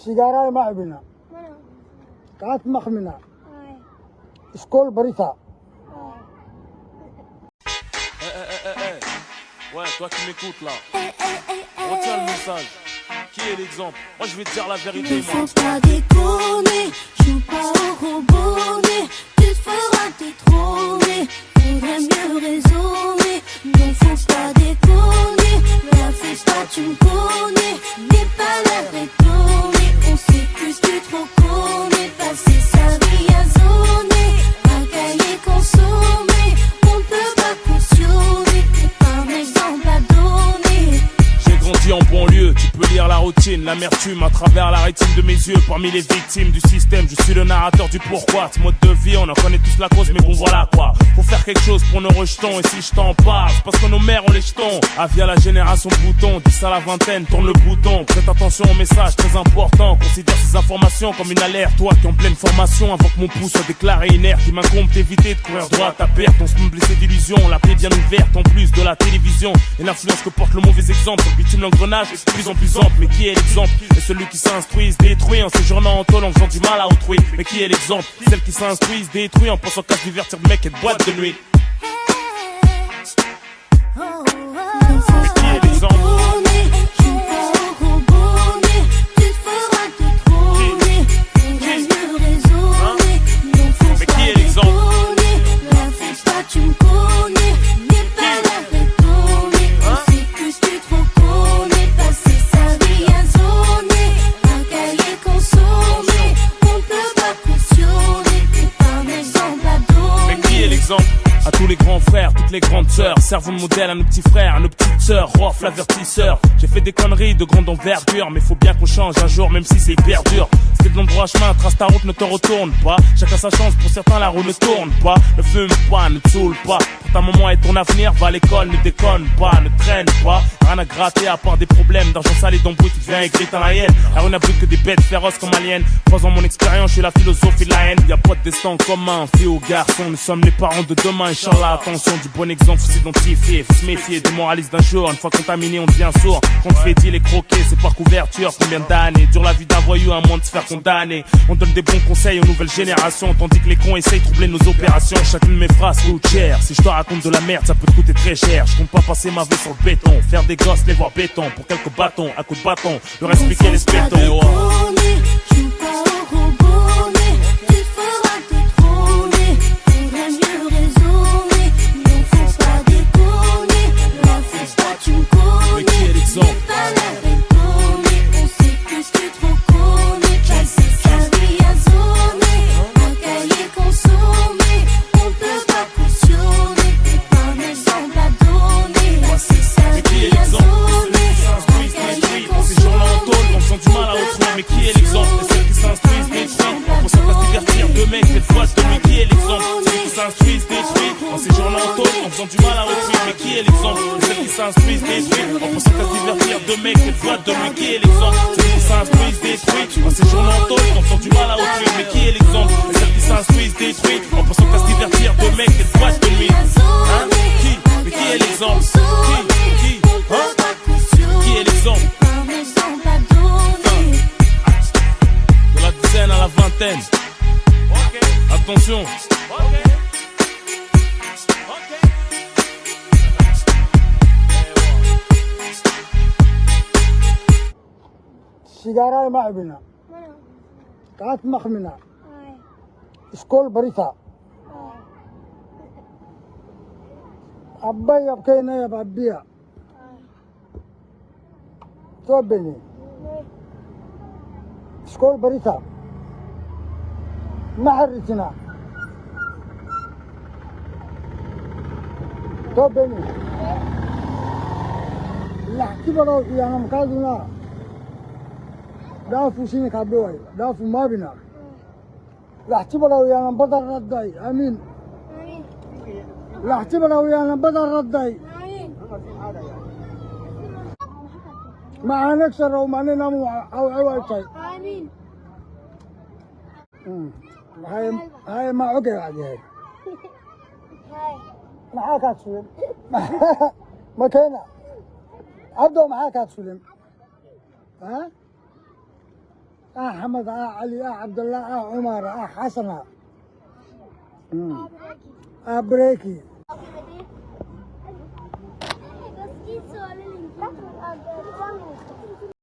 سيجارة ما عبنا كات مخمنا سكول بريثا. Ouais, toi qui m'écoutes là, retiens le message. Qui est l'exemple? Moi je vais te dire la vérité, moi. Faut pas déconner, joue pas au robonnet, tu te feras détrôner, faudrait mieux raisonner. Non, faut pas déconner, la fais pas, tu me connais, n'aie pas l'air étonné, on sait que tu trop connais, passer sa vie à zoner, bagailler, consommer, on ne peut pas cautionner, t'es pas un exemple à donner. J'ai grandi en banlieue, tu peux lire la routine, l'amertume à travers la rétine de mes yeux. Parmi les victimes du système, je suis le narrateur du pourquoi. Ce mode de vie, on en connaît tous la cause, mais bon voilà quoi. Faut faire quelque chose pour nos rejetons, et si je t'en parle, c'est parce que nos mères ont les jetons. Avis à la génération bouton, 10 à la vingtaine, tourne le bouton. Prête attention au message très important, considère ces informations comme une alerte. Toi qui en pleine formation, avant que mon pouce soit déclaré inerte, il m'incombe d'éviter de courir droit à perte. On se me blessé d'illusions, la plaie bien ouverte, en plus de la télévision. Et l'influence que porte le mauvais exemple, sur le bitume l'engrenage est de plus en plus ample. Mais qui est l'exemple? Et celui qui s'instruit se détruit en séjournant en tôle en faisant du mal à autrui. Mais qui est l'exemple? Celle qui s'instruit se détruit en pensant qu'à se divertir de mec et de boîte de nuit. Qui est l'exemple? Mais qui est l'exemple? Tu me connais, n'aie pas l'air étonné, on sait que tu trop connais, passer sa vie à zoner, bagailler, consommer, on ne peut pas cautionner, t'es pas un exemple à donner. Mais qui est l'exemple? À tous les grands frères, toutes les grandes sœurs, servons de modèle à nos petits frères, à nos petites sœurs, rof l'avertisseur. J'ai fait des conneries de grande envergure, mais faut bien qu'on change un jour, même si c'est hyper dur. Si t'es de l'endroit chemin, trace ta route, ne te retourne pas. Chacun sa chance, pour certains la roue ne tourne pas. Ne fume pas, ne te saoule pas. Pour ta maman et ton avenir, va à l'école, ne déconne pas, ne traîne pas. Rien à gratter à part des problèmes d'argent sale et d'embrouille, tu deviens aigri dans la haine. La rue n'a plus que des bêtes féroces comme aliens. Croisant mon expérience, je suis la philosophie de la haine. Y'a pas de destin commun, fille ou garçon, nous sommes les parents de demain. Inch'Allah, attention, du bon exemple, faut s'identifier, faut se méfier des moralistes d'un jour. Une fois contaminé, on devient sourd. Quand on fait deal et croquer, c'est par couverture. Combien d'années dure la vie d'un voyou, à moins de se faire condamner. On donne des bons conseils aux nouvelles générations, tandis que les cons essayent de troubler nos opérations. Chacune de mes phrases coûte cher. Si je te raconte de la merde, ça peut te coûter très cher. Je compte pas passer ma vie sur le béton, faire des gosses, les voir béton. Pour quelques bâtons, à coups de bâton, leur expliquer les spétons. Mais qui est l'exemple? On sait que tu trop connais, passer sa vie à zoner, bagailler, consommer, on ne peut pas cautionner, t'es pas un exemple à donner, passer sa vie à zoner, bagailler, consommer, on sent du mal à autrui. Mais qui est l'exemple? Et celles qui s'instruisent détruisent, on s'en passe divertir de mecs, des fois de lui. Qui est l'exemple? Celles qui s'instruisent détruisent, en séjournant en tôle, en faisant du mal à autrui. Mais qui est l'exemple? Et celles qui s'instruisent détruisent, en pensant qu'à se divertir de mecs, des fois de lui. Qui est l'exemple? Celles qui s'instruisent détruisent, en séjournant en tôle, en faisant du mal à autrui. Mais qui est l'exemple? Et celles qui s'instruisent détruisent, en pensant qu'à se divertir de mecs, des fois de lui. Hein? Qui? Mais qui est l'exemple? Qui? Hein? Qui est l'exemple? De la dizaine à la vingtaine. Attention. سيجارة ما عبنا كات مخمنا سكول بريثا. أبا يبكينا يا بابيا توبني سكول بريثا ما حرتنا توبني لا كبروا يعني مكازنا دافو سيني كابوي دافو ما بنا لا كبروا يعني بدر رداي امين لا كبروا يعني بدر رداي ما نكسر وما ننام او شيء آمين. هاي ما عقل عليها معاك هتسلم مكانه عبده معاك هتسلم ها أحمد علي عبد الله عمر حسن أبريكي